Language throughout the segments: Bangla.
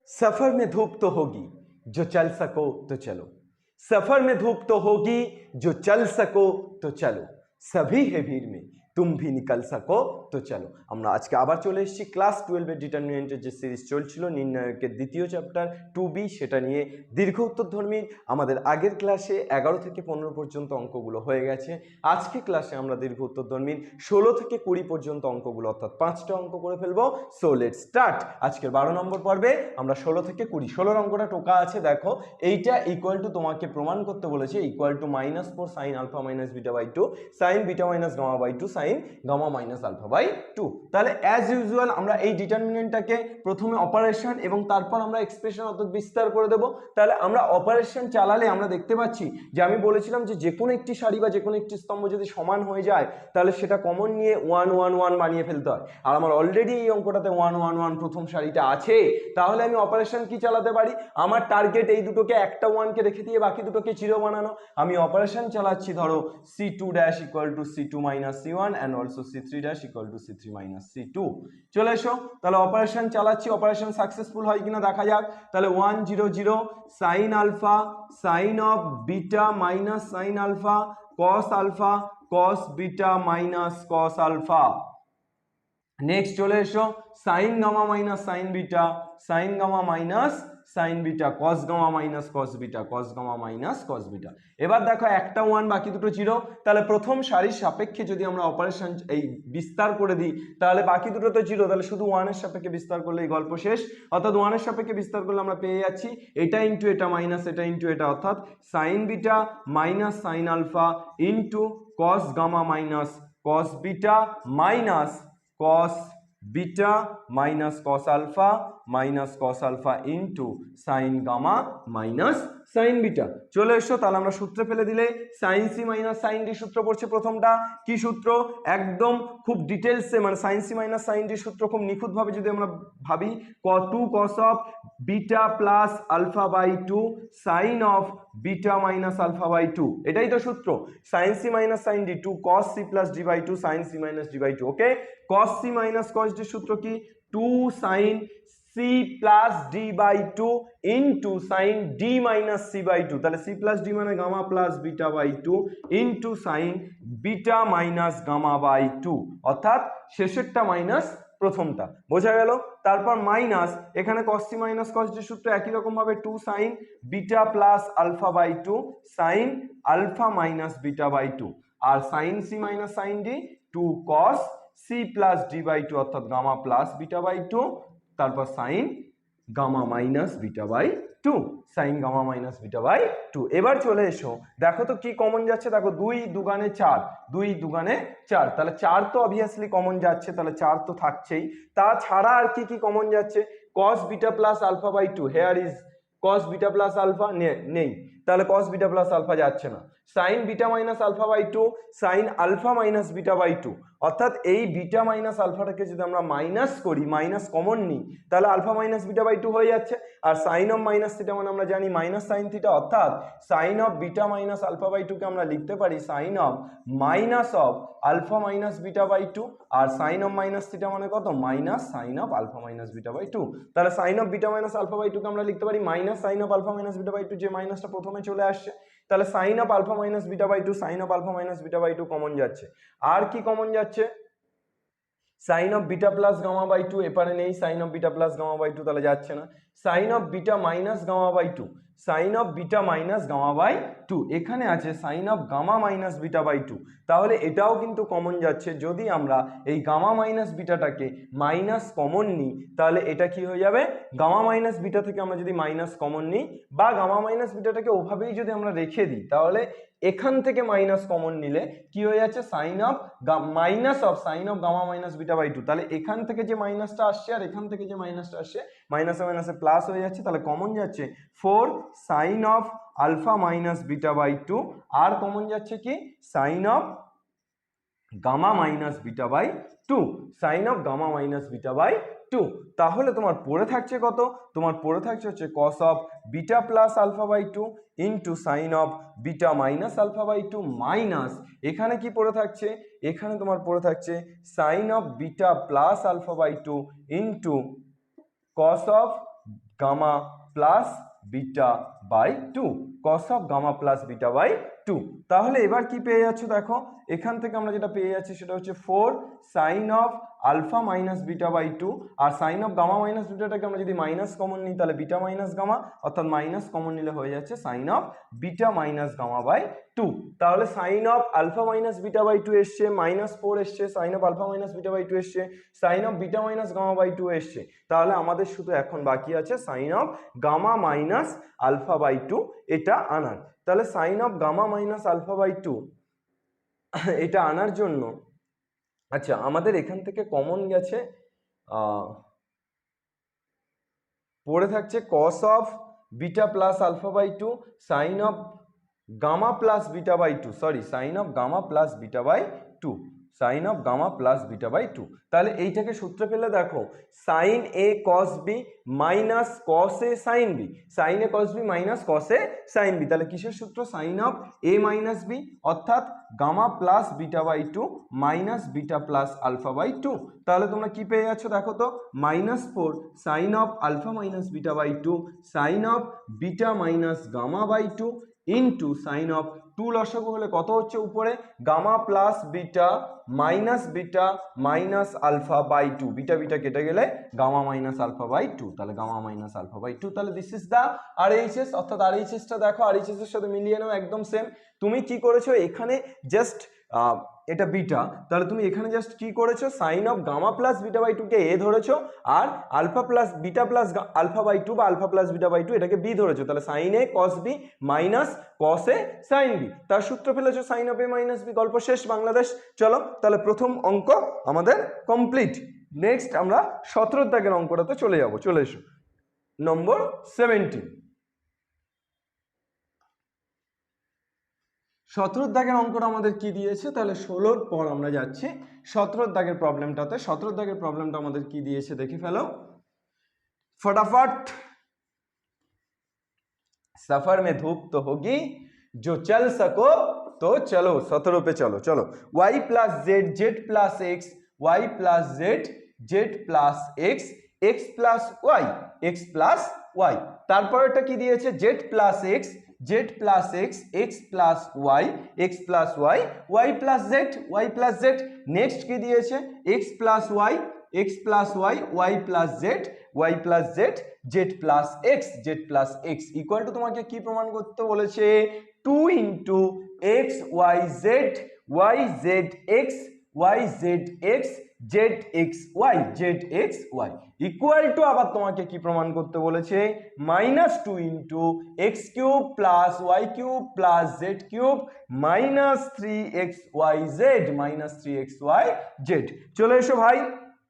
सफर में धूप तो होगी जो चल सको तो चलो। सफर में धूप तो होगी जो चल सको तो चलो। सभी है भीड़ में तुम भी निकल सको तो चलो। আমরা আজকে আবার চলে এসেছি ক্লাস 12 এর ডিটারমিনেন্টের যে সিরিজ চলছিল নির্ণায়কের দ্বিতীয় চ্যাপ্টার 2b, সেটা নিয়ে দীর্ঘ উত্তরধর্মী। আমাদের আগের ক্লাসে 11 থেকে 15 পর্যন্ত অঙ্কগুলো হয়ে গেছে। আজকে ক্লাসে আমরা দীর্ঘ উত্তরধর্মীর 16 থেকে 20 পর্যন্ত অঙ্কগুলো অর্থাৎ 5টা অঙ্ক করে ফেলবো। So let's start. আজকের 12 নম্বর পর্বে আমরা 16 থেকে 20। 16 অঙ্কটা টোকা আছে, দেখো এইটা ইকুয়াল টু তোমাকে প্রমাণ করতে বলেছে equal to -4 sin alpha minus beta by 2 sin beta minus gamma by 2 sin gamma minus alpha by 2। তাহলে অ্যাজ ইউজুয়াল আমরা এই ডিটারমিনেন্টটাকে প্রথমে অপারেশন এবং তারপর আমরা এক্সপ্রেশন অর্থাৎ বিস্তার করে দেব। তাহলে আমরা অপারেশন চালালে আমরা দেখতে পাচ্ছি যে আমি বলেছিলাম যে কোনো একটি সারি বা যে কোনো একটি স্তম্ভ যদি সমান হয়ে যায় তাহলে সেটা কমন নিয়ে 1 1 1 বানিয়ে ফেলতে হয়। আর আমার অলরেডি এই অঙ্কটাতে 1 1 1 প্রথম সারিটা আছে, তাহলে আমি অপারেশন কি চালাতে পারি? আমার টার্গেট এই দুটোকে একটা 1 কে রেখে দিয়ে বাকি দুটোকে 0 বানানো। আমি অপারেশন চালাচ্ছি, ধরো c2 dash equal to c2 minus c1 and also c3 dash equal two c3 minus c2। চলে এসো, তাহলে অপারেশন চালাচ্ছি, অপারেশন সাকসেসফুল হয় কিনা দেখা যাক। তাহলে 1 0 0 sine alpha sine of beta minus sine alpha cos alpha cos beta minus cos alpha. Next চলে এসো, sine gamma minus sine beta sine gamma minus sine beta cos gamma minus cos beta cos gamma minus cos beta. এবার দেখো একটা 1 বাকি দুটো 0। তাহলে প্রথম সারির সাপেক্ষে যদি আমরা অপারেশন এই বিস্তার করে দিই তাহলে বাকি দুটো তো 0, তাহলে শুধু 1 এর সাপেক্ষে বিস্তার করলে এই গল্প শেষ। অর্থাৎ 1 এর সাপেক্ষে বিস্তার করলে আমরা পেয়ে যাচ্ছি এটা ইন্টু এটা মাইনাস এটা ইন্টু এটা, অর্থাৎ sine beta minus sine alpha into cos gamma minus cos beta minus cos beta minus cos alpha minus cos alpha into sin gamma minus sin beta. চলে এসো, তাহলে আমরা সূত্রে ফেলে দিলে sin c minus sin d সূত্র পড়ছে প্রথমটা। কি সূত্র? একদম খুব ডিটেলসে, মানে sin c minus sin d সূত্র খুব নিখুঁতভাবে যদি আমরা ভাবি, cos of beta plus alpha by 2 sin of beta minus alpha by 2, এটাই তো সূত্র। sin c minus sin d 2 cos c plus d by 2 sin c minus d by 2। Okay, cos c minus cos d সূত্র কি? 2 sin c plus d by 2 into sin d minus c by 2। তাহলে c প্লাস d মানে gamma plus beta by 2 into sin beta minus gamma by 2, অর্থাৎ শেষেরটা মাইনাস প্রথমটা। বোঝা গেল? তারপর মাইনাস এখানে cos c minus cos d সূত্র একই রকম ভাবে 2 sin beta plus alpha by 2 sin alpha minus beta by 2, আর sin c minus sin d 2 cos c plus d by 2 অর্থাৎ গামা প্লাস বিটা বাই 2, তারপর sin gamma minus beta by 2 sin gamma minus beta by 2। এবার চলে এসো, দেখো তো কি কমন যাচ্ছে। দেখো 2 দুগানে 4 2 দুগানে 4, তাহলে 4 তো অবভিয়াসলি কমন যাচ্ছে, তাহলে 4 তো থাকছেই। তাছাড়া আর কি কি কমন যাচ্ছে? cos beta plus alpha by 2, here is cos beta plus alpha নেই, তাহলে cos বিটা প্লাস আলফা যাচ্ছে না। sin beta minus alpha by 2 sin alpha minus beta by 2, অর্থাৎ এই বিটা মাইনাস আলফাটাকে যদি আমরা মাইনাস করি, মাইনাস কমন নিই, তাহলে আলফা মাইনাস বিটা বাই 2 হয়ে যাচ্ছে। আর sin অফ মাইনাস থিটা মানে আমরা জানি মাইনাস sin থিটা, অর্থাৎ sin of beta minus alpha by 2 কে আমরা লিখতে পারি sin of minus of alpha minus beta by 2, আর sin অফ মাইনাস থিটা মানে কত? Minus sin of alpha minus beta by 2। তাহলে sin of beta minus alpha by 2 কে আমরা লিখতে পারি minus sin of alpha minus beta by 2, যে মাইনাসটা প্রথমে চলে আসছে। তাহলে sin of alpha minus beta by 2 sin of alpha minus beta by 2 common যাচ্ছে। আর কি কমন যাচ্ছে? sin of beta plus gamma by 2 এপারে নেই, sin of beta plus gamma by 2 তাহলে যাচ্ছে না। sin of beta minus gamma by 2 sin of beta minus gamma by 2, এখানে আছে sin of gamma minus beta by 2, তাহলে এটাও কিন্তু কমন যাচ্ছে। যদি আমরা এই গামা মাইনাস বিটাটাকে মাইনাস কমন নিই তাহলে এটা কি হয়ে যাবে? গামা মাইনাস বিটা থেকে আমরা যদি মাইনাস কমন নিই বা গামা মাইনাস বিটাটাকে ওভাবেই যদি আমরা রেখে দিই, তাহলে এখান থেকে মাইনাস কমন নিলে কি হয়ে যাচ্ছে? sin of minus of sin of gamma minus beta by 2, তাহলে এখান থেকে যে মাইনাসটা আসছে আর এখান থেকে যে মাইনাসটা আসছে মাইনাসে মাইনাসে প্লাস হয়ে যাচ্ছে, তাহলে কমন যাচ্ছে 4 sin of alpha minus beta by 2, আর কমন যাচ্ছে কি? sin of gamma minus beta by 2 sin of gamma minus beta by 2। তাহলে তোমার পড়ে থাকছে কত? তোমার পড়ে থাকছে হচ্ছে cos of beta plus alpha by 2 into sine of beta minus alpha by 2 minus এখানে কি পড়ে থাকছে? এখানে তোমার পড়ে থাকছে sine of beta plus alpha by 2 into cos of gamma plus beta by two, cos of gamma plus beta by two. তাহলে এবার কি পেয়ে যাচ্ছ দেখো, এখান থেকে আমরা যেটা পেয়ে যাচ্ছি সেটা হচ্ছে 4 sine of alpha minus beta by two, আর সাইন অফ গামা মাইনাস বিটাটাকে আমরা যদি মাইনাস কমন নিই তাহলে বিটা মাইনাস গামা, অর্থাৎ মাইনাস কমন নিলে হয়ে যাচ্ছে sine of beta minus gamma by two. তাহলে sine of alpha minus beta by two এসছে, -4 এসছে, sine of alpha minus beta by two এসছে, sine of beta minus gamma by two এসছে। তাহলে আমাদের শুধু এখন বাকি আছে sine of gamma minus alpha by two এটা আনার। তাহলে sine of gamma minus alpha by two এটা আনার জন্য, আচ্ছা আমাদের এখান থেকে কমন গেছে, পড়ে থাকছে cos of beta plus alpha by two, sine of gamma plus beta by two, sorry sine of gamma plus beta by two, sine of gamma plus beta by two. তাহলে এইটাকে সূত্র পেলে দেখো, সাইন এ কস বি মাইনাস কস এ সাইন বি, সাইন এ কস বি মাইনাস কস এ সাইন বি। তাহলে কিসের সূত্র? Sine of A minus B, অর্থাৎ gamma plus beta by two minus beta plus alpha by two. তাহলে তোমরা কি পেয়ে যাচ্ছ দেখো তো, -4 sine of alpha minus beta by two sine of beta minus gamma by two into sine of 2 লসাগু হলে কত হচ্ছে উপরে, gamma plus beta minus alpha by two, beta beta কেটে গেলে gamma minus alpha by two, তাহলে gamma minus alpha by two. তাহলে দিস ইজ দ্য আরএইচএস, অর্থাৎ আরএইচএসটা দেখো, আরএইচএস এর সাথে মিলিয়ে নাও একদম সেম। তুমি কি করেছো এখানে জাস্ট এটা বিটা, তাহলে তুমি এখানে জাস্ট কি করেছো, sine of gamma plus beta by two কে এ ধরেছো, আর alpha plus beta plus alpha by two বা alpha plus beta by two এটাকে বি ধরেছো। তাহলে সাইন এ কস বি মাইনাস কস এ সাইন বি, তার সূত্র ফেলেছো sine of A minus B. গল্প শেষ বাংলাদেশ। চলো তাহলে প্রথম অঙ্ক আমাদের কমপ্লিট। নেক্সট আমরা 17 দাগের অঙ্কটাতে চলে যাবো। চলে এসো নম্বর 17। 17 দাগের অঙ্কটা আমাদের কি দিয়েছে, তাহলে 16 পর আমরা যাচ্ছি 17 দাগের প্রবলেমটাতে। 17 দাগের প্রবলেমটা আমাদের কি দিয়েছে দেখে ফেলো फटाफट। सफर में धूप तो होगी, जो चल सको तो चलो। 17 पे चलो। चलो y plus Z, Z plus X, Y plus Z, Z plus X, X plus Y, X plus Y. তারপরটা কি দিয়েছে, Z plus X, Z plus X, X plus Y, X plus Y, Y plus Z, Y plus Z. Next কি দিয়েছে, X plus Y, X plus Y, Y plus Z, Y plus Z, Z plus X, Z plus X equal to তোমাকে কি প্রমাণ করতে বলেছে, 2 into x y z, Y z x, y z x, z x y, z x y equal to আবার তোমাকে কি প্রমাণ করতে বলেছে, -2 into x cube plus y cube plus z cube minus 3xyz, minus 3xyz। চলে এসো ভাই,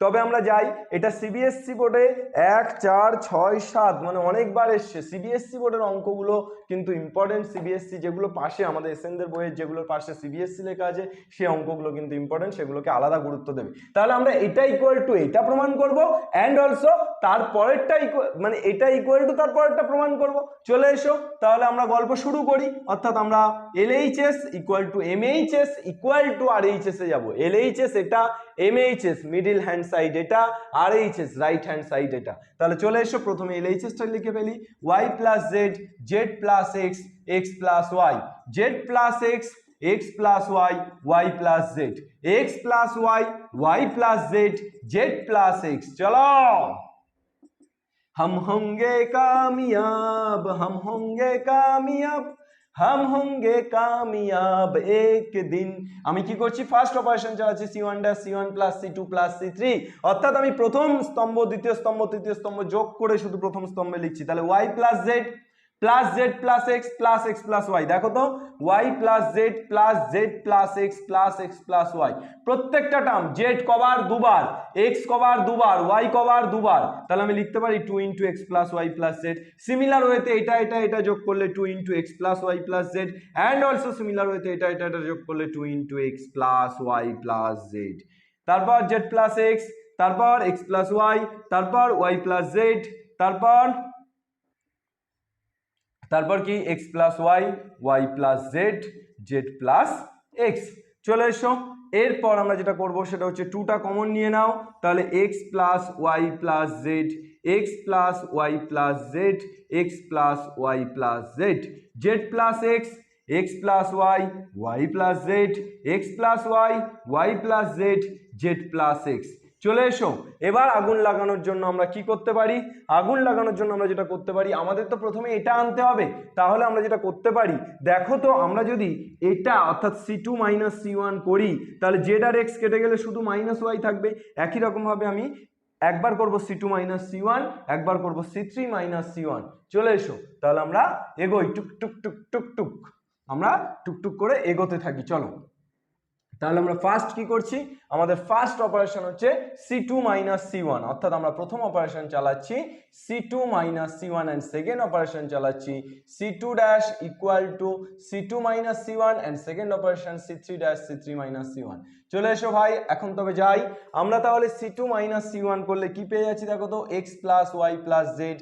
তবে আমরা যাই। এটা সিবিএসসি বোর্ডে 1, 4, 6, 7 মানে অনেকবার এসছে। সিবিএসসি বোর্ডের অঙ্কগুলো কিন্তু ইম্পর্টেন্ট। সিবিএসসি যেগুলো পাশে আমাদের এসএনদের বইয়ের যেগুলোর পাশে সিবিএসসি লেখা আছে সেই অঙ্কগুলো কিন্তু ইম্পর্টেন্ট, সেগুলোকে আলাদা গুরুত্ব দেবে। তাহলে আমরা এটা ইকুয়াল টু এটা প্রমাণ করব, অ্যান্ড অলসো তারপরেরটা মানে এটা ইকুয়াল টু তারপরেরটা প্রমাণ করব। চলে এসো তাহলে আমরা গল্প শুরু করি। অর্থাৎ আমরা LHS equal to MHS equal to RHS এ যাব। এলএইচএস এটা, এমএইচএস মিডল হ্যান্ড সাইড এটা, আরএইচএস রাইট হ্যান্ড সাইড এটা। তাহলে চলে এসো প্রথমে এলএইচএসটা লিখে ফেলি, y plus Z, Z plus X, X plus Y, Z plus X, x plus Y, y plus Z, x plus Y, y plus Z, Z plus X. चलो हम होंगे कामयाब, हम होंगे कामयाब, हम होंगे कामयाब एक दिन। আমি কি করছি, ফার্স্ট অপারেশন চালাচ্ছি, c1 dash c1 plus c2 plus c3, অর্থাৎ আমি প্রথম স্তম্ভ, দ্বিতীয় স্তম্ভ, তৃতীয় স্তম্ভ যোগ করে শুধু প্রথম স্তম্ভে লিখছি। তাহলে y plus Z plus Z plus x plus x plus y. দেখো তো y plus Z plus Z plus x plus x plus y. প্রত্যেকটা টার্ম জেড কবার দুবার, এক্স কবার দুবার, ওয়াই কবার দুবার। তাহলে আমি লিখতে পারি 2 into x plus Y plus z. Similar ওয়েতে এটা এটা এটা যোগ করলে 2 into x plus Y plus z, and also similar ওয়েতে এটা এটা এটা যোগ করলে 2 into x plus Y plus z. তারপর জেড প্লাস এক্স, তারপর এক্স প্লাস ওয়াই, তারপর ওয়াই প্লাস জেড, তারপর কি x plus y, y plus Z, Z plus x. চলে এসো এরপর আমরা যেটা করব সেটা হচ্ছে 2টা কমন নিয়ে নাও। তাহলে x plus Y plus z, x plus y plus z, x plus y plus Z, Z plus x plus y plus z, x plus y plus Z, Z plus x. চলে এসো, এবার আগুন লাগানোর জন্য আমরা কি করতে পারি? আগুন লাগানোর জন্য আমরা যেটা করতে পারি, আমাদের তো প্রথমে এটা আনতে হবে। তাহলে আমরা যেটা করতে পারি, দেখো তো আমরা যদি এটা অর্থাৎ c2 মাইনাস c1 করি, তাহলে জেড আর এক্স কেটে গেলে শুধু মাইনাস ওয়াই থাকবে। একই রকমভাবে আমি একবার করব c2 মাইনাস c1, একবার করব c3 মাইনাস c1। চলে এসো, তাহলে আমরা এগোই, টুক টুক টুক টুক টুক, আমরা টুকটুক করে এগোতে থাকি। চলো, তাহলে আমরা ফার্স্ট কি করছি, আমাদের ফার্স্ট অপারেশন হচ্ছে c2 মাইনাস c1, অর্থাৎ আমরা প্রথম অপারেশন চালাচ্ছি c2 minus c1 and second operation চালাচ্ছি c2 dash equal to c2 minus c1 and second operation c3 dash c3 minus c1। চলে এসো ভাই, এখন তবে যাই আমরা। তাহলে c2 মাইনাস c1 করলে কি পেয়ে যাচ্ছি দেখো তো, x plus Y plus z,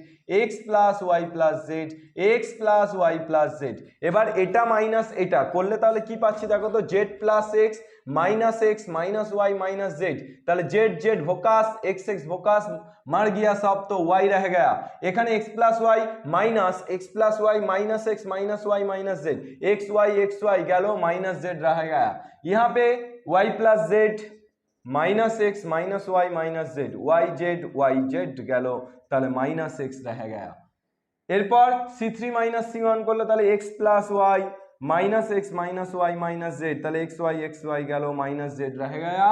x plus Y plus z, x plus Y plus z. এবার এটা মাইনাস এটা করলে তাহলে কি পাচ্ছি দেখো তো, Z plus X minus Y minus Z, তাহলে जेड जेड भोकास एक्स एक्स भोकास मर गया सब, तो y रह गया। এখানে x plus Y minus x minus Y minus Z, x Y গেল माइनस जेड रह गया। यहाँ पे y plus Z minus x minus Y minus Z, Y Z गেল, তাহলে माइनस एक्स रह गया। এরপর c3 माइनस c1 করলে তাহলে x plus Y minus x minus Y minus z, ताले एक्स वाई गैलो माइनस जेड रह गया।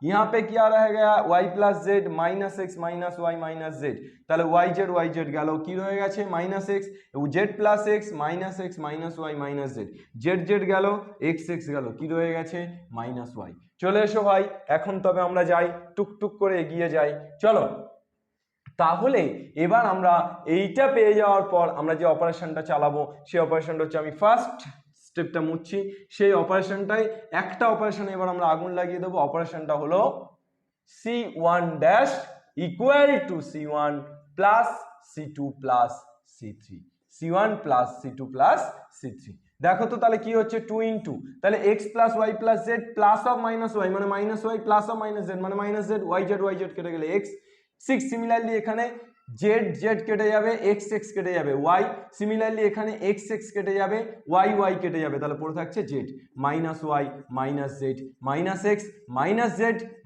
यहाँ पे क्या रह गया, y plus Z minus x minus Y minus z, ताले वाई जेड गैलो की रह गए minus x, Z plus x minus Y minus z, z गैलो एक्स गैलो की रह गए माइनस वाई। चले एसो भाई, এখন তবে আমরা যাই, টুকটুক করে এগিয়ে যাই। চলো, তাহলে এবার আমরা এইটা পেয়ে যাওয়ার পর আমরা যে অপারেশনটা চালাবো সেই অপারেশনটা হচ্ছে, আমি ফার্স্ট স্টেপটা মুছছি, সেই অপারেশনটাই একটা অপারেশনে এবার আমরা আগুন লাগিয়ে দেবো। অপারেশনটা হলো c1 dash equal two c1 plus c2 plus c3, c1 plus c2 plus c3। দেখো তো তাহলে কি হচ্ছে, 2 ইনটু তাহলে x plus Y plus Z plus of minus Y মানে minus Y plus of minus Z মানে মাইনাস জেড, ওয়াই জেড কেটে গেলে x 6, সিমিলারলি এখানে जेड কেটে যাবে, x কেটে যাবে, y সিমিলারলি এখানে x কেটে যাবে, y কেটে যাবে, তাহলে পড়ে থাকছে z minus y minus z minus x minus z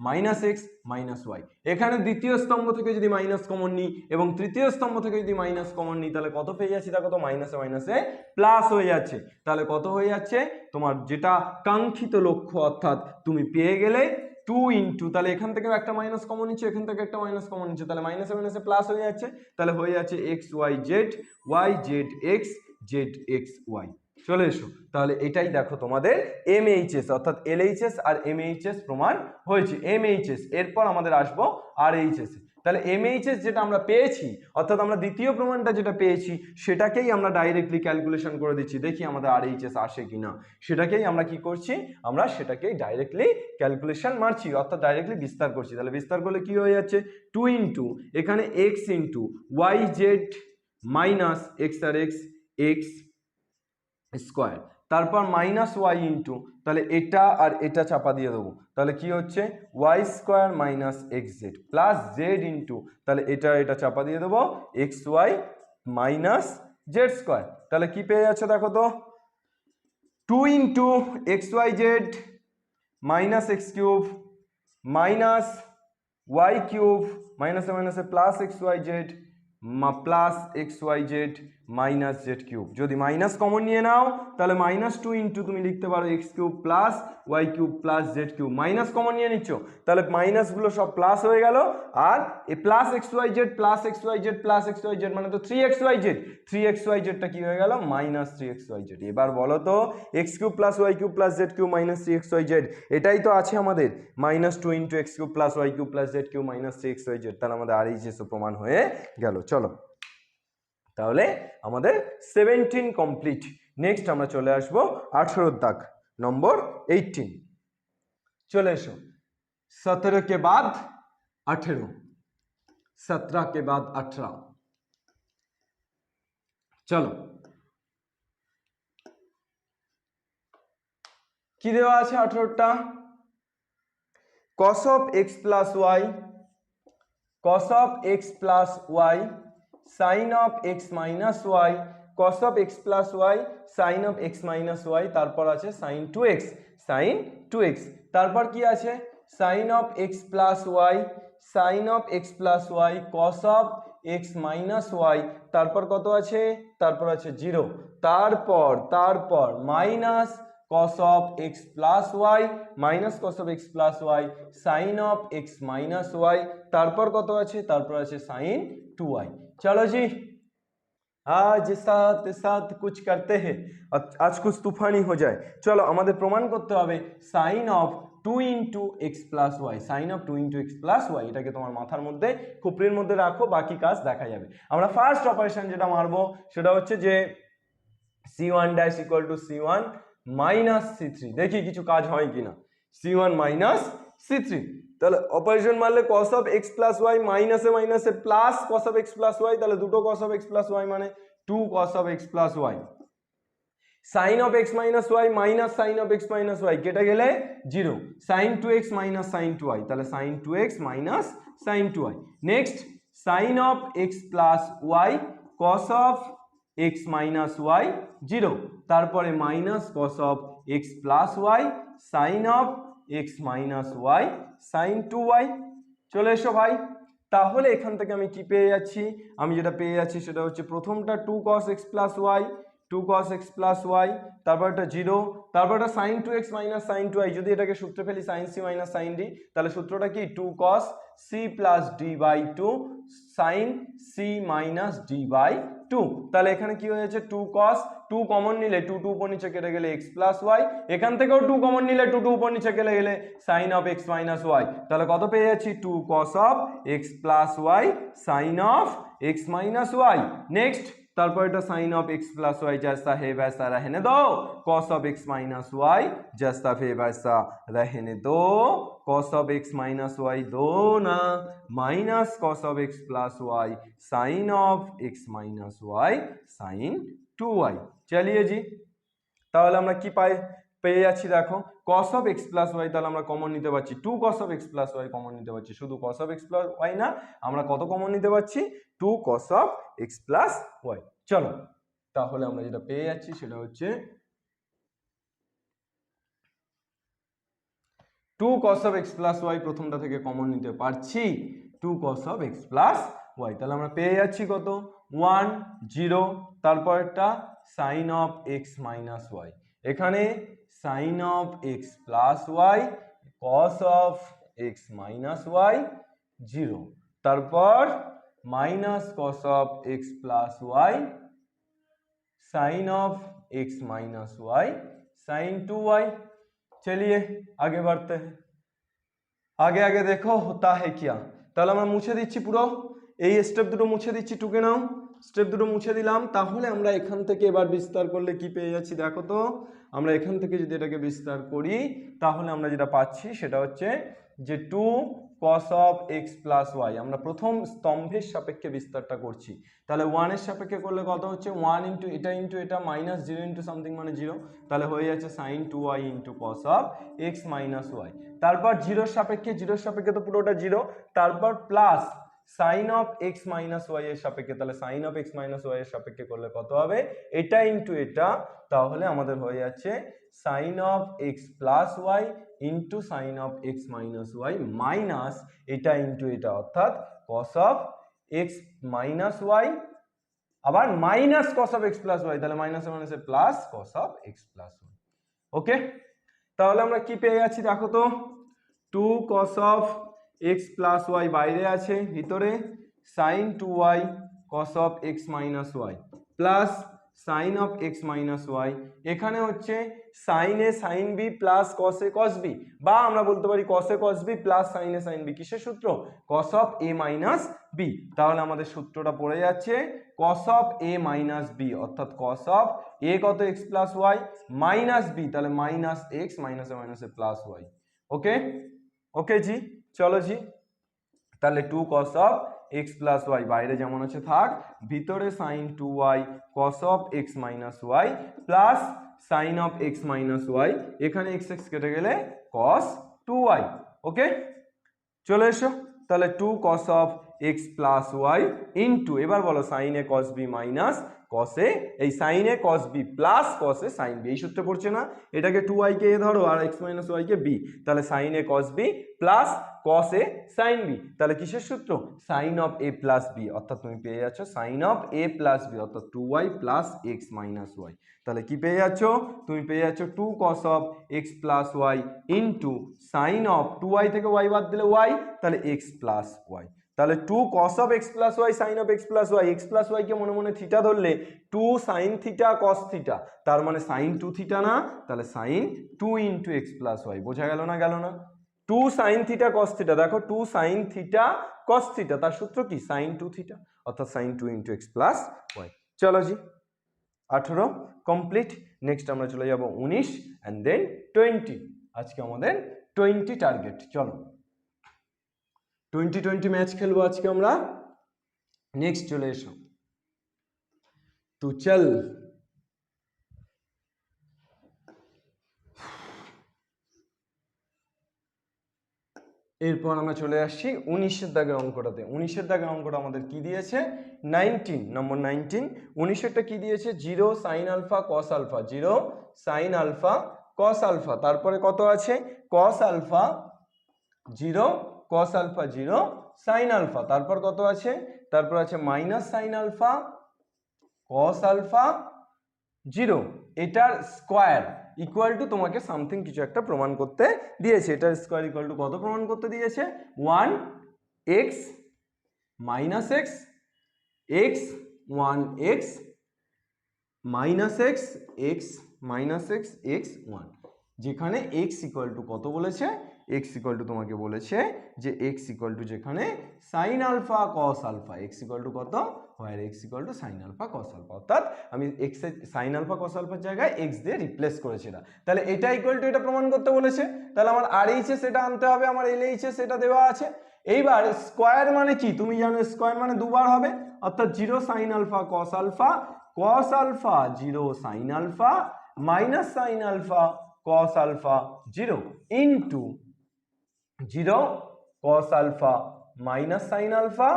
minus x minus y। এখানে দ্বিতীয় স্তম্ভ থেকে যদি মাইনাস কমন নিই এবং তৃতীয় স্তম্ভ থেকে যদি মাইনাস কমন নিই, তাহলে কত পেয়ে যাচ্ছি দেখো তো, মাইনাসে মাইনাসে প্লাস হয়ে যাচ্ছে। তাহলে কত হয়ে যাচ্ছে তোমার যেটা কাঙ্ক্ষিত লক্ষ্য, অর্থাৎ তুমি পেয়ে গেলে 2 ইনটু, তাহলে এখান থেকে একটা মাইনাস কমন নিচ্ছে, এখান থেকে একটা মাইনাস কমন নিচ্ছে, তাহলে মাইনাসে মাইনাসে প্লাস হয়ে যাচ্ছে, তাহলে হয়ে যাচ্ছে x Y z, Y z x y. চলে এসো, তাহলে এটাই দেখো তোমাদের এমএইচএস, অর্থাৎ এলএইচএস আর এমএইচএস প্রমাণ হয়েছে। এমএইচএস, এরপর আমাদের আসবো আরএইচএস। তাহলে এমএইচএস যেটা আমরা পেয়েছি, অর্থাৎ আমরা দ্বিতীয় প্রমাণটা যেটা পেয়েছি সেটাকেই আমরা ডাইরেক্টলি ক্যালকুলেশন করে দিচ্ছি, দেখি আমাদের আরএইচএস আসে কিনা। সেটাকেই আমরা কি করছি, আমরা সেটাকেই ডাইরেক্টলি ক্যালকুলেশন মারছি, অর্থাৎ ডাইরেক্টলি বিস্তার করছি। তাহলে বিস্তার করলে কি হয়ে যাচ্ছে, 2 ইনটু এখানে X into Y Z minus X আর এক্স স্কোয়ার, তারপর মাইনাস ওয়াই ইন্টু, তাহলে এটা আর এটা চাপা দিয়ে দেবো, তাহলে কি হচ্ছে y square minus x z plus z into, তাহলে এটা চাপা দিয়ে দেবো x y minus z square. তাহলে কি পেয়ে যাচ্ছে দেখো তো, 2 into x Y Z minus x cube minus y cube মাইনাসে মাইনাসে plus x Y Z plus x Y Z minus z cube. যদি মাইনাস কমন নিয়ে নাও তাহলে মাইনাস 2 ইন্টু তুমি লিখতে পারো x cube plus y cube plus z cube. Minus common নিয়ে নিচ্ছ, তাহলে মাইনাসগুলো সব প্লাস হয়ে গেল, আর এ plus x Y Z plus x Y Z plus x Y Z মানে তো 3x ওয়াই জেডটা কি হয়ে গেল, মাইনাস 3x ওয়াই জেড। এবার বলো তো x cube plus y cube plus z cube minus 3x y z, এটাই তো আছে আমাদের, minus 2 into x cube plus y cube plus z cube minus 3x y z. তাহলে আমাদের আরএইচএস প্রমাণ হয়ে গেল। চলো, তাহলে আমাদের 17 কমপ্লিট। নেক্সট আমরা চলে আসবো 18 দাগ, নম্বর 18। চলে এসো, 17 के बाद 18, 17 के बाद 18। চলো, কি দেওয়া আছে 18টা, cos of x plus y cos of x plus y sin of x minus y cos of x plus y sin of x minus y তারপর আছে sin 2x sin 2x তারপর কি আছে sin of x plus y sin of x plus y cos of x minus y তারপর কত আছে তারপর আছে 0 তারপর minus cos of x plus y minus cos of x plus y sin of x minus y তারপর কত আছে তারপর আছে sin 2y चलो जी आज साथ साथ कुछ करते हैं आज कुछ तूफानी हो जाए चलो আমাদের প্রমাণ করতে হবে sin of 2 into x plus y sin of 2 into x plus y এটাকে তোমার মাথার মধ্যে খুপরির মধ্যে রাখো বাকি কাজ দেখা যাবে আমরা ফার্স্ট অপারেশন যেটা মারবো সেটা হচ্ছে যে c1 dash equal to c1 minus c3 দেখি কিছু কাজ হয় কিনা c1 minus c3 তাহলে অপারেশন মারলে cos of x plus y মাইনাসে মাইনাসে plus cos of x plus y তাহলে দুটো cos of x plus y মানে 2 cos of x plus y sin of x minus y minus sin of x minus y কেটে গেলে 0 sin 2x minus sin 2y তাহলে sin 2x minus sin 2y next sin of x plus y cos of x minus y 0 তারপরে minus cos of x plus y sin of x minus y sin 2y চলে এসো ভাই তাহলে এখান থেকে আমি কি পেয়ে যাচ্ছি আমি যেটা পেয়ে যাচ্ছি সেটা হচ্ছে প্রথমটা 2 cos x plus y 2 cos x plus y তারপর এটা 0 তারপর এটা sin 2x minus sin 2y যদি এটাকে সূত্রে ফেলি sin c minus sin d তাহলে সূত্রটা কি 2 cos c plus d by 2 sin c minus d by 2 তাহলে এখানে কি হয়েছে 2 cos 2 কমন নিলে 2 2 উপর নিচে কেটে গেলে x plus y এখান থেকেও 2 কমন নিলে 2 2 উপর নিচে কেটে গেলে sin of x minus y তাহলে কত পেয়ে যাচ্ছি 2 cos of x plus y sin of x minus y next তারপর এটা sin of x plus y जैसा है वैसा रहने दो cos of x minus y जैसा है वैसा रहने दो cos of x minus y दो ना minus cos of x plus y sin of x minus y sin 2y चलिए जी তাহলে আমরা কি পেয়ে যাচ্ছি দেখো cos of x plus y তাহলে আমরা কমন নিতে পারছি 2 cos of x plus y common নিতে পারছি শুধু cos of x plus y না আমরা কত কমন নিতে পারছি 2 cos of x plus y চলো তাহলে আমরা যেটা পেয়ে যাচ্ছি সেটা হচ্ছে 2 cos of x plus y প্রথমটা থেকে কমন নিতে পারছি 2 cos of x plus y তাহলে আমরা পেয়ে যাচ্ছি কত 1 0 তারপরটা sin of x minus y এখানে sin of x plus y cos of x minus y 0 তারপর minus cos of x plus y sin of x minus y sin 2y चलिए आगे बढ़ते हैं आगे आगे देखो होता है क्या তাহলে আমরা মুছে দিচ্ছি পুরো এই স্টেপ দুটো মুছে দিচ্ছি টুকে নাও স্টেপ দুটো মুছে দিলাম তাহলে আমরা এখান থেকে এবার বিস্তার করলে কি পেয়ে যাচ্ছি দেখো তো আমরা এখান থেকে যদি এটাকে বিস্তার করি তাহলে আমরা যেটা পাচ্ছি সেটা হচ্ছে যে 2 cos of x plus y আমরা প্রথম স্তম্ভের সাপেক্ষে বিস্তারটা করছি তাহলে 1 এর সাপেক্ষে করলে কত হচ্ছে 1 ইনটু এটা মাইনাস 0 ইনটু সামথিং মানে 0 তাহলে হয়ে যাচ্ছে sin 2y into cos of x minus y তারপর 0 এর সাপেক্ষে তো পুরোটা 0 তারপর plus sin of x minus y এর সাপেক্ষে তাহলে sin of x minus y এর সাপেক্ষে করলে কত হবে এটা ইনটু এটা তাহলে আমাদের হয়ে যাচ্ছে sin of x plus y into sin of x minus y minus এটা ইনটু এটা অর্থাৎ cos of x minus y আবার minus cos of x plus y তাহলে মাইনাসে মাইনাসে plus cos of x plus y ওকে তাহলে আমরা কি পেয়ে যাচ্ছি দেখো তো 2 cos of x plus y বাইরে আছে ভিতরে sin 2y cos of x minus y plus sin of x minus y এখানে হচ্ছে sin a sin b plus cos a cos b বা আমরা বলতে পারি cos a cos b plus sin a sin b কিসের সূত্র cos of a minus b তাহলে আমাদের সূত্রটা পড়ে যাচ্ছে cos of a minus b অর্থাৎ cos of a কত x plus y minus b তাহলে minus x minus a minus a plus y ওকে ওকে জি চলো জি তাহলে 2 cos of x plus y বাইরে যেমন আছে থাক ভিতরে sin 2y cos of x minus y plus sin of x minus y এখানে x x কেটে গেলে cos 2y ওকে চলে এসো তাহলে 2 cos of x plus y into, এবার বলো sine A cos B minus cos a, এই সাইন এ কস বি প্লাস কস এ সাইন বি, এই সূত্রে পড়ছে না? এটাকে 2y কে এ ধরো আর এক্স মাইনাস ওয়াই কে বি, তাহলে সাইন এ কস বি প্লাস কস এ সাইন বি, তাহলে কিসের সূত্র? Sine of a plus b, অর্থাৎ তুমি পেয়ে যাচ্ছ sine of a plus b, অর্থাৎ 2y plus x minus Y. তাহলে কি পেয়ে যাচ্ছ? তুমি পেয়ে যাচ্ছ 2 cos of x plus y into sine of 2y থেকে y বাদ দিলে y, তাহলে এক্স প্লাস ওয়াই। তাহলে 2 cos of x plus Y sine of x plus Y, X plus Y কে মনে মনে থিটা ধরলে 2 সাইন থিটা কস থিটা, তার মানে সাইন 2 থিটা না, তাহলে sine 2 into x plus y. বোঝা গেল না? গেল না? 2 সাইন থিটা কস থিটা, দেখো 2 সাইন থিটা কস থিটা, তার সূত্র কি? সাইন 2 থিটা, অর্থাৎ sine 2 into x plus y. চলো জি, 18 কমপ্লিট। নেক্সট আমরা চলে যাব 19 অ্যান্ড দেন 20। আজকে আমাদের 20 টার্গেট। চলো 20 ম্যাচ খেলবো আজকে আমরা। নেক্সট চলে এসো, তো চল এরপর আমরা চলে আসছি 19-এর দাগের অঙ্কটাতে। 19-এর দাগের অঙ্কটা আমাদের কি দিয়েছে? 19 নম্বর 19। 19-এরটা কি দিয়েছে? 0 sine alpha cos alpha, 0 sine alpha cos alpha, তারপরে কত আছে? Cos alpha 0 cos alpha 0 sine alpha, তারপর কত আছে? তারপর আছে minus sine alpha cos alpha 0, এটার স্কোয়ার ইকুয়াল টু তোমাকে সামথিং কিছু একটা প্রমাণ করতে দিয়েছে। এটার স্কোয়ার ইকুয়াল টু কত প্রমাণ করতে দিয়েছে? 1 x minus x, x 1 x minus x, x minus x, x 1, যেখানে এক্স ইকুয়াল টু কত বলেছে? এক্স ইকুয়াল টু তোমাকে বলেছে যে এক্স ইকুয়াল টু যেখানে sine alpha cos alpha, X equal to কত? Where X equal to sine alpha cos alpha, অর্থাৎ আমি এক্স এর সাইন আলফা কস আলফার জায়গায় এক্স দিয়ে রিপ্লেস করেছি না। তাহলে এটা ইকুয়াল টু এটা প্রমাণ করতে বলেছে, তাহলে আমার আর এইচ এস এটা আনতে হবে, আমার এল এইচ এস এটা দেওয়া আছে। এইবার স্কোয়ার মানে কি? তুমি জানো স্কোয়ার মানে দুবার হবে, অর্থাৎ 0 sine alpha cos alpha, cos alpha 0 sine alpha minus sine alpha cos alpha 0 into 0 cos alpha minus sin alpha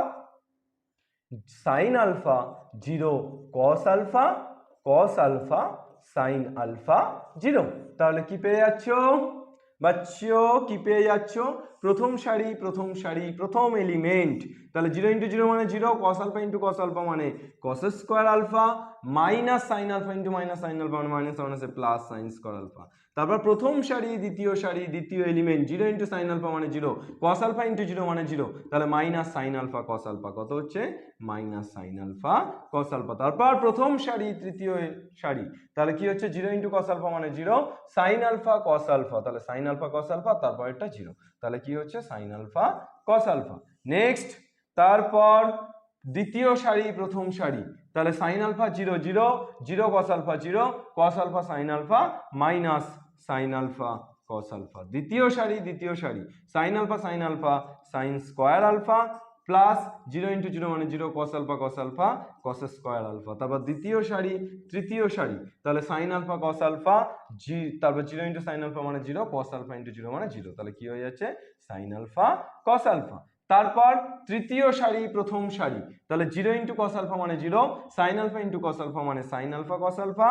sin alpha 0 cos alpha sin alpha 0। তাহলে কি পেয়ে যাচ্ছ বাচ্চো? কি পেয়ে যাচ্ছ? প্রথম সারি প্রথম এলিমেন্ট, তাহলে 0 ইন্টু 0 মানে 0, cos alpha into cos alpha মানে cos square alpha, minus sine alpha into minus sine alpha মানে মাইনাস মাইনাসে প্লাস সাইন স্কোয়ার আলফা। তারপর প্রথম সারি দ্বিতীয় এলিমেন্ট, 0 ইন্টু সাইন আলফা মানে 0, cos alpha ইন্টু 0 মানে 0, তাহলে minus sine alpha cos alpha, কত হচ্ছে? Minus sine alpha cos alpha। তারপর প্রথম সারি তৃতীয় সারি, তাহলে কি হচ্ছে? 0 ইন্টু cos alpha মানে 0, সাইন আলফা cos alpha, তাহলে সাইন আলফা cos alpha, তারপর এটা 0, তাহলে কি হচ্ছে? Sine alpha cos alpha। Next, তারপর দ্বিতীয় সারি প্রথম সারি, তাহলে sine alpha 0 0 0 cos alpha 0 cos alpha sin alpha minus sine alpha cos alpha। দ্বিতীয় সারি sine alpha sine square alpha plus 0 into 0 মানে 0, cos alpha cos square alpha. তারপর তৃতীয় সারি, তাহলে সাইন আলফা cos alpha, তারপর 0 ইন্টু সাইন আলফা মানে 0, cos alpha ইন্টু 0 মানে 0, তাহলে কি হয়ে যাচ্ছে? Sine alpha cos alpha। তারপর তৃতীয় সারি প্রথম সারি, তাহলে 0 ইন্টু cos alpha মানে 0, sine alpha into cos alpha মানে sine alpha cos alpha,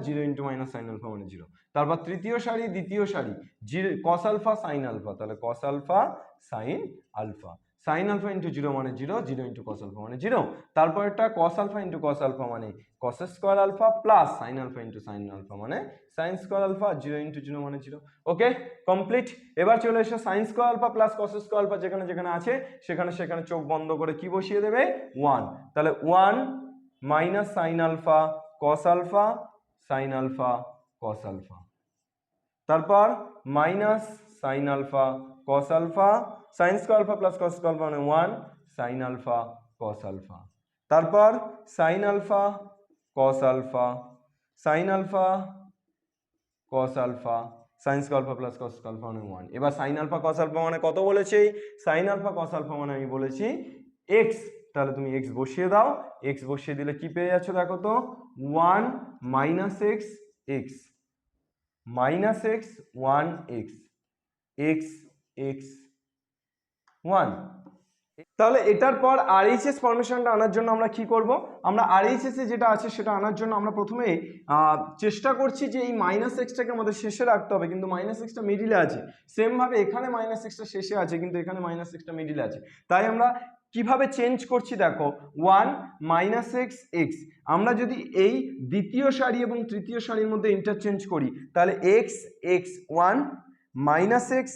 0 into minus sine alpha মানে 0। তারপর তৃতীয় সারি দ্বিতীয় সারি, cos alpha sin alpha, তাহলে cos alpha sin alpha, sine alpha into 0 মানে 0, 0 ইন্টু cos alpha মানে 0। তারপর একটা cos alpha into cos alpha মানে cos square alpha plus sine alpha into sine alpha মানে সাইন স্কোয়ার আলফা, 0 ইন্টু 0 মানে 0। Okay, complete. এবার চলে এসো sine square alpha plus cos square alpha যেখানে আছে সেখানে চোখ বন্ধ করে কি বসিয়ে দেবে? 1, তাহলে 1 minus sine alpha cos alpha sin alpha cos alpha, তারপর minus sine alpha cos alpha sin square alpha plus cos square alpha মানে 1 সাইন আলফা cos alpha, তারপর sine alpha cos alpha sin alpha cos alpha sin square alpha plus cos square alpha মানে 1। এবার সাইন আলফা cos alpha মানে কত বলেছি? সাইন আলফা cos alpha মানে আমি বলেছি x, তাহলে তুমি x বসিয়ে দাও, x বসিয়ে দিলে কি পেয়ে যাচ্ছ? দেখো তো 1 minus x x minus x 1 x x x 1, তাহলে এটার পর আরএইচএস ফরমেশনটা আনার জন্য আমরা কি করব, আমরা আরএইচএস এ যেটা আছে সেটা আনার জন্য আমরা প্রথমে চেষ্টা করছি যে এই মাইনাস এক্সটাকে আমাদের শেষে রাখতে হবে, কিন্তু মাইনাস এক্সটা মিডিলে আছে। সেম ভাবে এখানে মাইনাস এক্সটা শেষে আছে, কিন্তু এখানে মাইনাস এক্সটা মিডিলে আছে। তাই আমরা কিভাবে চেঞ্জ করছি দেখো, 1 মাইনাস এক্স এক্স, আমরা যদি এই দ্বিতীয় সারি এবং তৃতীয় সারির মধ্যে ইন্টারচেঞ্জ করি তাহলে x x 1 minus x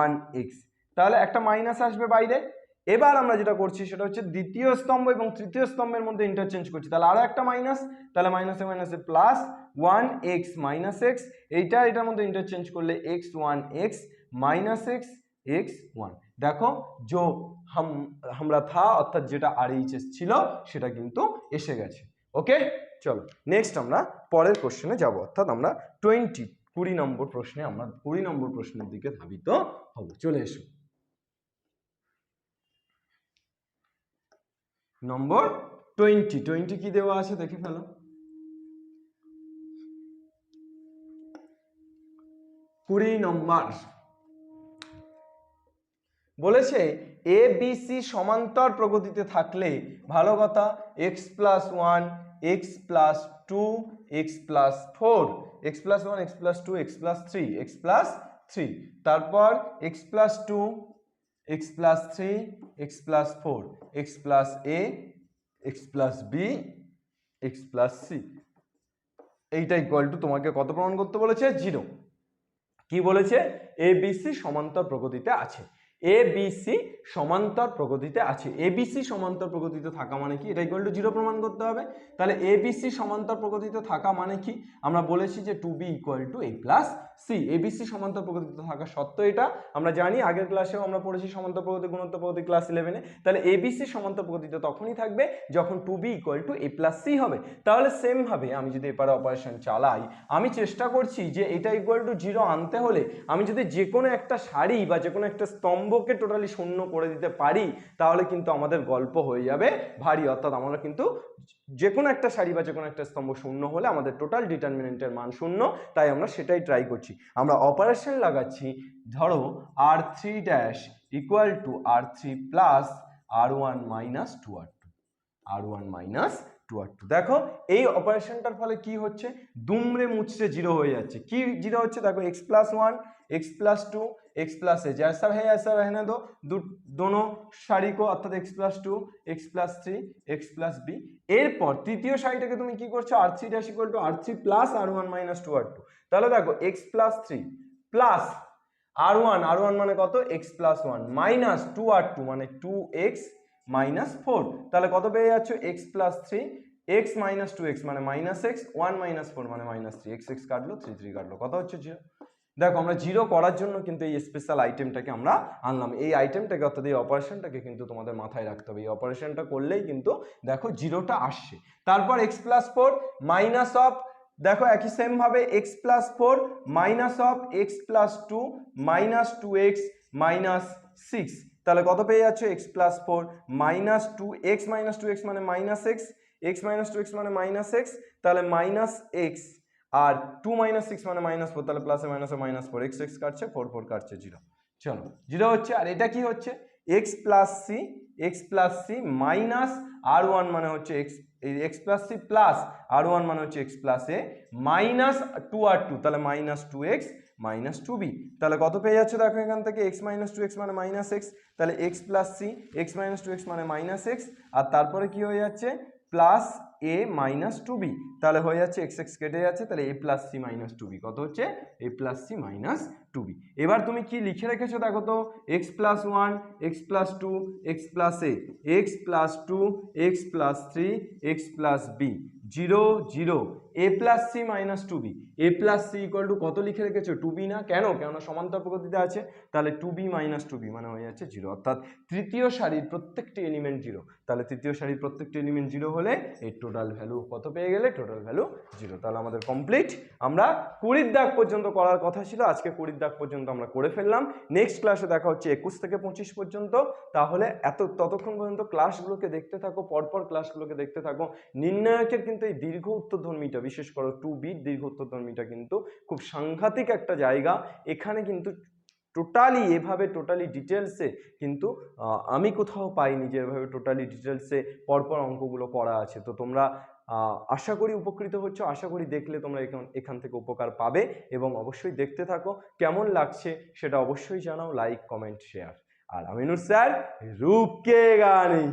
1 x, তাহলে একটা মাইনাস আসবে বাইরে। এবার আমরা যেটা করছি সেটা হচ্ছে দ্বিতীয় স্তম্ভ এবং তৃতীয় স্তম্ভের মধ্যে ইন্টারচেঞ্জ করছি, তাহলে আরো একটা মাইনাস, তাহলে মাইনাসে মাইনাসে প্লাস 1x মাইনাস এক্স, এইটা এটার মধ্যে ইন্টারচেঞ্জ করলে x1 x minus x x1। দেখো जो আমরা থা অর্থাৎ যেটা আরএইচএস ছিল সেটা কিন্তু এসে গেছে। ওকে, চলো নেক্সট আমরা পরের কোশ্চেনে যাব, অর্থাৎ আমরা 20 নম্বর প্রশ্নে, আমরা 20 নম্বর প্রশ্নের দিকে ধাবিত হব। চলে এসো। নম্বর 20 কি দেওয়া আছে দেখে ফেলো। কুড়ি নম্বর বলেছে এ বি সি সমান্তর প্রগতিতে থাকলে ভালো কথা X plus 1 X plus 2 X plus 4 X plus 1 X plus 2 X plus 3 X plus 3, তারপর x plus 2 X plus 3 X plus 4 X plus A X plus B X plus C, এইটা ইকুয়াল টু তোমাকে কত প্রমাণ করতে বলেছে? 0। কি বলেছে? এ বি সি সমান্তর প্রগতিতে আছে, এ বি সি সমান্তর প্রগতিতে আছে। এ বি সি সমান্তর প্রগতিতে থাকা মানে কি? এটা ইকুয়াল টু 0 প্রমাণ করতে হবে। তাহলে এ বি সি সমান্তর প্রগতিতে থাকা মানে কি? আমরা বলেছি যে two b equal to a plus c. A b c সমান্তর প্রগতিতে থাকা সত্য এটা আমরা জানি, আগের ক্লাসেও আমরা পড়েছি সমান্তর প্রগতি গুণোত্তর প্রগতি ক্লাস 11-এ। তাহলে এ বি সি সমান্তর প্রগতিতে তখনই থাকবে যখন two b equal to a plus c হবে। তাহলে সেম ভাবে আমি যদি এপারে অপারেশন চালাই, আমি চেষ্টা করছি যে এটা ইকুয়াল টু 0 আনতে হলে আমি যদি যে কোনো একটা সারি বা যে কোনো একটা স্তম্ভকে টোটালি শূন্য করে দিতে পারি তাহলে কিন্তু আমাদের গল্প হয়ে যাবে ভারী। অর্থাৎ আমরা কিন্তু যে কোনো একটা সারি বা যে কোনো একটা স্তম্ভ শূন্য হলে আমাদের টোটাল ডিটারমিনেন্টের মান শূন্য, তাই আমরা সেটাই ট্রাই করছি। আমরা অপারেশন লাগাচ্ছি, ধরো r3 dash equal two r3 plus r1 minus 2r2, r1 minus 2r2। দেখো এই অপারেশনটার ফলে কি হচ্ছে? দুমড়ে মুচড়ে 0 হয়ে যাচ্ছে। কি 0 হচ্ছে? দেখো x plus 1 x plus 2 x plus है, जैसा है ऐसा रहने दो, दोनों सारी को अर्थात x plus 2 x plus 3 x plus b। এরপর তৃতীয় সারিটাকে তুমি কি করছো? r3 dash equal two r3 plus r1 minus 2r2। তাহলে দেখো x প্লাস 3 প্লাস r1 মানে কত? x প্লাস 1 মাইনাস 2r2 মানে 2x মাইনাস 4। তাহলে কত পেয়ে যাচ্ছ? x plus 3 x minus 2x মানে মাইনাস x, 1 মাইনাস 4 মানে মাইনাস 3, x কাটলো 3 কাটলো, কত হচ্ছে? 0। দেখো আমরা 0 করার জন্য কিন্তু এই স্পেশাল আইটেমটাকে আমরা আনলাম। এই আইটেমটাকে অর্থাৎ এই অপারেশনটাকে কিন্তু তোমাদের মাথায় রাখতে হবে। এই অপারেশনটা করলেই কিন্তু দেখো 0টা আসছে। তারপর x প্লাস 4 মাইনাস অফ, দেখো একই সেম ভাবে x plus 4 minus of x plus 2 minus 2x minus 6। তাহলে কত পেয়ে যাচ্ছে? x plus 4 minus 2x minus 2x মানে minus x, x minus 2x মানে মাইনাস x, তাহলে মাইনাস x আর 2 মাইনাস 6 মানে মাইনাস 4, তাহলে প্লাসে মাইনাসে মাইনাস 4, x x কাটছে 4 কাটছে 0। চলো 0 হচ্ছে। আর এটা কি হচ্ছে? x plus c minus r1 মানে হচ্ছে x plus C plus r1 মানে হচ্ছে x প্লাস এ মাইনাস 2r2, তাহলে মাইনাস 2x মাইনাস 2b। তাহলে কত পেয়ে যাচ্ছে? দেখো এখান থেকে x মাইনাস 2x মানে মাইনাস x, তাহলে x plus c x minus 2x মানে মাইনাস x, আর তারপরে কি হয়ে যাচ্ছে? Plus a minus 2b। তাহলে হয়ে যাচ্ছে x x কেটে যাচ্ছে, তাহলে a plus c minus 2b কত হচ্ছে? a plus c minus 2b। এবার তুমি কি লিখে রেখেছো দেখো তো? x plus 1 x plus 2 x plus a x plus 2 x plus 3 x plus b 0 0 a plus c minus 2b। a plus c equal to কত লিখে রেখেছো? 2b না? কেন? কেননা সমান্তর প্রগতিতে আছে, তাহলে 2b মাইনাস 2b মানে হয়ে যাচ্ছে 0। অর্থাৎ তৃতীয় সারির প্রত্যেকটি এলিমেন্ট 0। তাহলে তৃতীয় সারির প্রত্যেকটি এলিমেন্ট 0 হলে এর টোটাল ভ্যালু কত পেয়ে গেলে? Total value 0। তাহলে আমাদের কমপ্লিট। আমরা 20 দাগ পর্যন্ত করার কথা ছিল, আজকে 20 দাগ পর্যন্ত আমরা করে ফেললাম। নেক্সট ক্লাসে দেখা হচ্ছে 21 থেকে 25 পর্যন্ত। তাহলে ততক্ষণ পর্যন্ত ক্লাসগুলোকে দেখতে থাকো, পরপর ক্লাসগুলোকে দেখতে থাকো। নির্ণায়কের কিন্তু এই দীর্ঘ উত্তরধর্মীটা, বিশেষ করে 2B দীর্ঘ উত্তরধর্মীটা কিন্তু খুব সাংঘাতিক একটা জায়গা। এখানে কিন্তু টোটালি এভাবে টোটালি ডিটেলসে কিন্তু আমি কোথাও পাইনি যে এভাবে টোটালি ডিটেলসে পরপর অঙ্কগুলো করা আছে। তো তোমরা আশা করি উপকৃত হচ্ছ, আশা করি দেখলে তোমরা এখান থেকে উপকার পাবে এবং অবশ্যই দেখতে থাকো। কেমন লাগছে সেটা অবশ্যই জানাও, লাইক কমেন্ট শেয়ার। আর আমিনুর স্যার রুকেগা নেই।